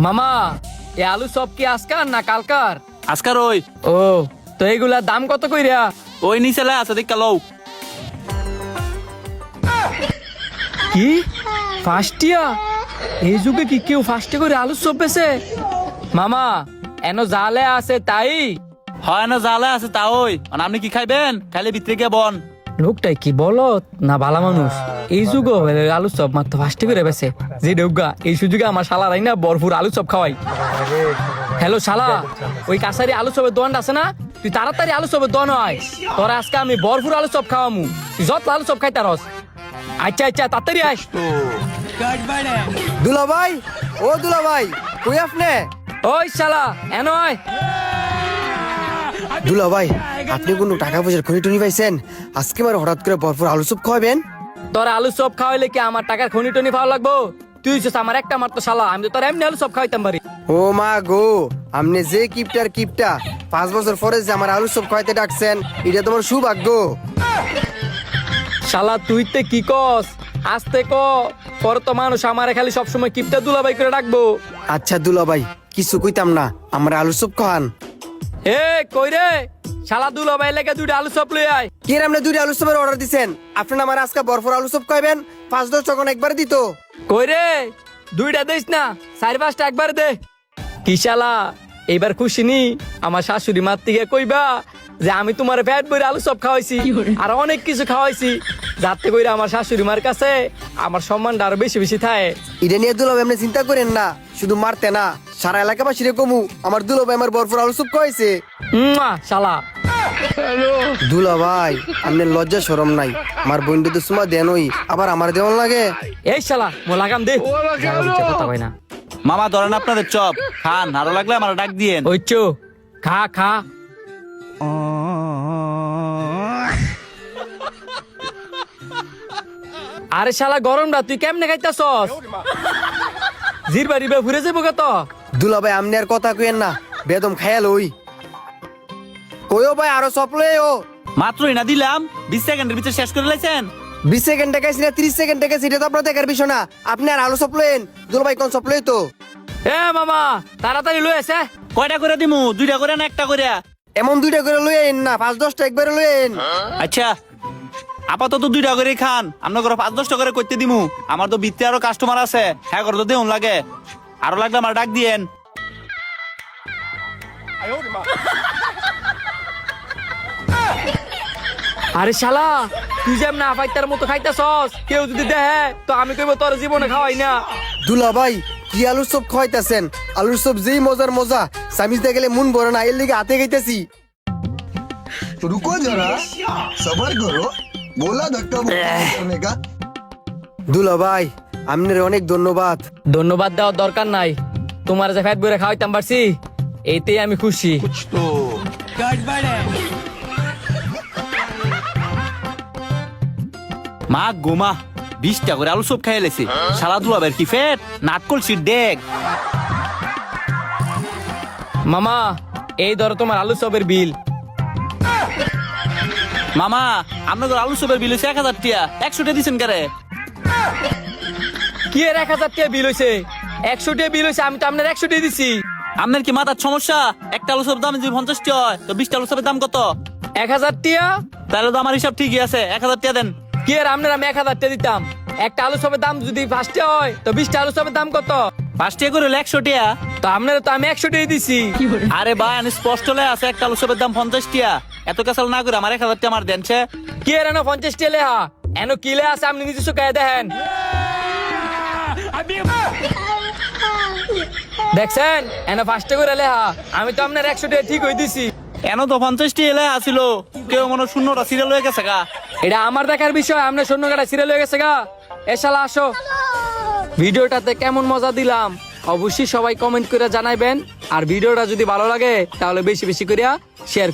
মামা এ আলু সব কি আজকার না কালকার? আজকার ওই ও তো এগুলার দাম কত কইরা? ওই নিচেলে আছে দেখ লও। কি ফার্স্টিয়া? এই যুগে কি কেউ ফার্স্টে করে আলু সব বেছে? মামা এনো জালে আছে তাই? হয় না জালে আছে তা ওই আর আপনি কি খাইবেন? খাইলে ভিতরে গিয়ে বন। লোকটাই কি বলত না ভালা মানুষ? এই যুগে আলু চপ মাত্র ফার্স্টে করে বেছে যে ডেউগা এই সুযোগে আমার শালারাই না ভরপুর আলু চপ খাওয়াই। হ্যালো শালা, ওই কাছারি আলু চপের দোকানটা আছে না, তুই তাড়াতাড়ি আলু চপের দোকান হয়। তোর আজকে আমি ভরপুর আলু চপ খাওয়ামু, তুই যত আলু চপ খাই তারস। আচ্ছা আচ্ছা তাড়াতাড়ি আস। দুলা ভাই, ও দুলা ভাই, কই আপনি? ওই শালা এনো আয়। দুলা ভাই, আপনি কোনো টাকা পয়সার খনি টনি পাইছেন? আজকে আমার হঠাৎ করে ভরপুর আলু চপ খাওয়াবেন? তোর আলু চপ খাওয়াইলে কি আমার টাকার খনি টনি পাওয়া লাগবো? তুই হচ্ছিস আমার একটা মাত্র শালা, আমি তো তোর এমনি আলু চপ খাওয়াইতাম পারি। ও মা গো, আপনি যে কিপটার কিপটা 5 বছর পরে যে আমার আলু চপ খাওয়াইতে ডাকছেন, এটা তোমার সৌভাগ্য। শালা তুই তে কি কস? আস্তে ক, পর তো মানুষ আমারে খালি সবসময় কিপটা দুলাভাই করে ডাকবো। আচ্ছা দুলা ভাই, কিছু কইতাম না, আমার আলু চপ খাওয়ান। এ কই রে শালা, দুলাভাই লেগে দুইটা আলু চপ লই আয়। কি রে, আপনি 2টা আলু চপের অর্ডার দিছেন, আপনি আমার আজকে ভরপুর আলু চপ খাইবেন? 5-10 টাকা একবার দিত। কই রে, দুইটা দিস না, 4-5টা একবার দে। কি শালা এইবার খুশি নি? আমার শাশুড়ি মার থেকে কইবা যে আমি তোমার পেট ভরে আলু চপ খাওয়াইছি আর অনেক কিছু খাওয়াইছি, যাতে কইরা আমার শাশুড়ি মার কাছে আমার সম্মানটা আরো বেশি বেশি থাকে। এটা নিয়ে দুলা ভাই আপনি চিন্তা করেন না, শুধু মারতে না, সারা এলাকাবাসীরে কমু আমার দুলা ভাই আমার ভরপুর আলু চপ খাওয়াইছে। শালা দুলা ভাই, আপনি লজ্জা শরম নাই? আমার বন্ধু তো সুমা দেনই, আবার আমার দেওয়ান লাগে। এই শালা মো লাগাম দে, জায়গা বুঝে কথা কই না। মামা ধরেন আপনাদের চপ খান, আরো লাগলে আমার ডাক দিয়েন। ওই চো খা খা। আরে শালা গরমটা তুই কেমনে খাইতাছস? জিরবা রিবা ঘুরে যাবো কত? দুলা ভাই আপনি আর কথা কইেন না, বেদম খায়াল ওই কইও ভাই আরো চপ লই ও। মাত্রই না দিলাম, 20 সেকেন্ডের ভিতরে শেষ করে লাইছেন। 20 সেকেন্ড টাকাইছি না 30 সেকেন্ড টাকাইছি, এটা তো আপনার দেখার বিষয় না। আপনি আর আলু চপ লইন, দুলা ভাই কোন চপ লই তো? এ মামা তাড়াতাড়ি লই এসে। কয়টা করে দিমু? 2টা করে না একটা করে? এমন 2টা করে লইন না, 5-10টা একবারে লইন। আচ্ছা আপাতত 2টা করে খান, আপনার করে 5-10টা করে করতে দিমু। আমার তো ভিতরে আরো কাস্টমার আছে, হ্যাঁ করে তো দেউন লাগে, আরো লাগলে আমার ডাক দিয়েন। আরে শালা তুই যেম না ফাইতার মতো খাইতাছস, কেউ যদি দেখে তো আমি কইব তোর জীবনে খাওয়াই না। দুলা ভাই কি আলুর চপ খাওয়াইতাছেন? আলুর চপ যেই মজার মজা, সামিজতে গেলে মন ভরে না, এর লিগে হাতে খাইতেছি। रुको जरा, सबर करो, बोला धक्का मुक्की करने का। দুলা ভাই আপনার অনেক ধন্যবাদ। ধন্যবাদ দেওয়ার দরকার নাই, তোমার যে ফ্যাট বইরে খাওয়াইতাম পারছি এইতেই আমি খুশি। মা গোমা 20টা করে আলু সব খাইয়ে লেছে, সারা দুয়াবের কি ফেট নাটকল সিট দেখ। মামা এই ধরো তোমার আলু চপের বিল। মামা আপনাদের আলু সবের বিল হয়েছে 1000 টিয়া, 100 টা দিচ্ছেন কারে? কি এর 1000 টাকা বিল হয়েছে? 100 টাকা বিল হয়েছে, আমি তো আপনার 100 টাকা দিছি। আপনার কি মাথার সমস্যা? একটা আলু সবের দাম যদি 50 টি হয় তো 20টা আলু সবের দাম কত? 1000 টাকা? তাহলে তো আমার হিসাব ঠিকই আছে, 1000 টিয়া দেন। কি এর আপনার আমি 1000 টাকা দিতাম, একটা আলু চপের দাম যদি 5টা হয় তো 20টা আলু চপের দাম কত? 5 টিয়া করে হলে 100 টিয়া। তো আপনার তো আমি 100 টাকা দিছি। আরে ভাই আমি স্পষ্ট লে আছে একটা আলু সবের দাম 50 টিয়া, এত কাছাল না করে আমার 1000 টিয়া আমার দেনছে। কি এর এনো 50 টাকা লেহা এনো কি লে আছে আপনি নিজে চোখে দেখেন। দেখছেন এনো 5টা করে লেহা, আমি তো আপনার 100 টাকা ঠিক হয়ে দিছি। এন তো 50 টিয়া এলে আসিল, কেউ মনে হয় শূন্যটা সিরিয়াল হয়ে গেছে গা। এটা আমার দেখার বিষয়, আপনার শূন্য কাটা সিরিয়াল হয়ে গেছে গা। এ শালা আসো, ভিডিওটাতে কেমন মজা দিলাম অবশ্যই সবাই কমেন্ট করে জানাইবেন, আর ভিডিওটা যদি ভালো লাগে তাহলে বেশি বেশি করে শেয়ার